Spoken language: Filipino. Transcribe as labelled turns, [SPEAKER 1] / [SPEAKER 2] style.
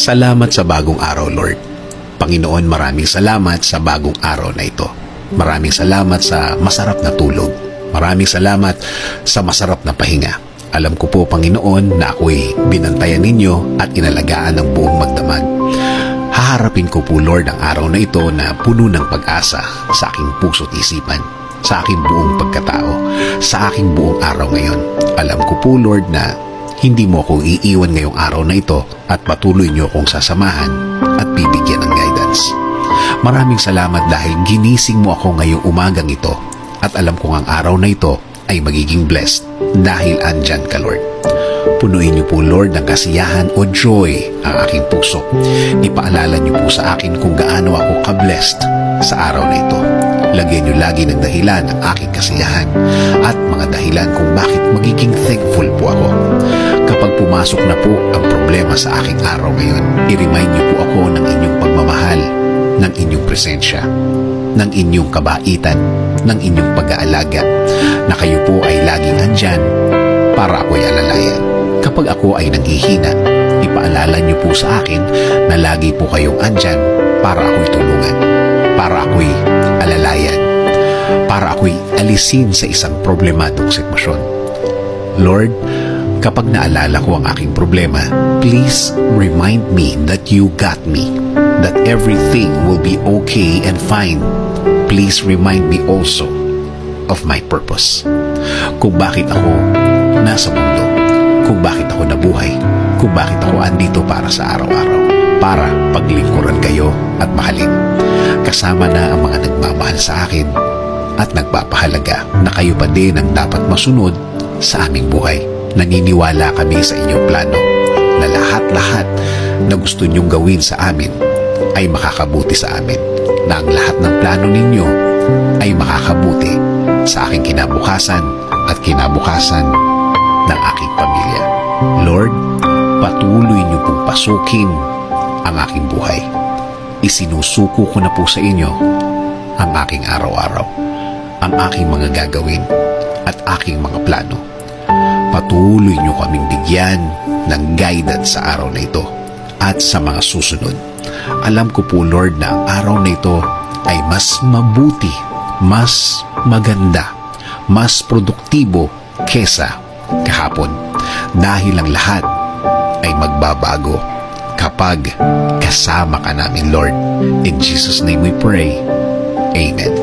[SPEAKER 1] Salamat sa bagong araw, Lord. Panginoon, maraming salamat sa bagong araw na ito. Maraming salamat sa masarap na tulog. Maraming salamat sa masarap na pahinga. Alam ko po, Panginoon, na ako'y binantayan ninyo at inalagaan ng buong magdamag. Haharapin ko po, Lord, ang araw na ito na puno ng pag-asa sa aking puso't isipan, sa aking buong pagkatao, sa aking buong araw ngayon. Alam ko po, Lord, na hindi mo ako iiwan ngayong araw na ito at patuloy niyo akong sasamahan at bibigyan ng guidance. Maraming salamat dahil ginising mo ako ngayong umagang ito at alam kong ang araw na ito ay magiging blessed dahil andyan ka, Lord. Punuin niyo po, Lord, ng kasiyahan o joy ang aking puso. Ipaalala niyo po sa akin kung gaano ako ka-blessed sa araw na ito. Lagyan niyo lagi ng dahilan ang aking kasiyahan at mga dahilan kung bakit magiging thankful po ako. Kapag pumasok na po ang problema sa aking araw ngayon, i-remind niyo po ako ng inyong pagmamahal, ng inyong presensya, ng inyong kabaitan, ng inyong pag-aalaga, na kayo po ay laging andyan para ako'y alalayan. Kapag ako ay nanghihina, ipaalala niyo po sa akin na lagi po kayong andyan para ako'y tulungan, para ako'y alalayan, para ako'y alisin sa isang problemadong sitwasyon. Lord, kapag naalala ko ang aking problema, please remind me that you got me, that everything will be okay and fine. Please remind me also of my purpose. Kung bakit ako nasa mundo, kung bakit ako nabuhay, kung bakit ako andito para sa araw-araw, para paglingkuran kayo at mahalin. Kasama na ang mga nagmamahal sa akin at nagpapahalaga na kayo pa din ang dapat masunod sa aming buhay. Naniniwala kami sa inyong plano na lahat-lahat na gusto niyong gawin sa amin ay makakabuti sa amin, na ang lahat ng plano ninyo ay makakabuti sa aking kinabukasan at kinabukasan ng aking pamilya. Lord, patuloy niyo pong pasukin ang aking buhay. Isinusuko ko na po sa inyo ang aking araw-araw, ang aking mga gagawin at aking mga plano. Patuloy niyo kaming bigyan ng guidance sa araw na ito at sa mga susunod. Alam ko po, Lord, na ang araw na ito ay mas mabuti, mas maganda, mas produktibo kesa kahapon. Dahil ang lahat ay magbabago kapag kasama ka namin, Lord. In Jesus' name we pray. Amen.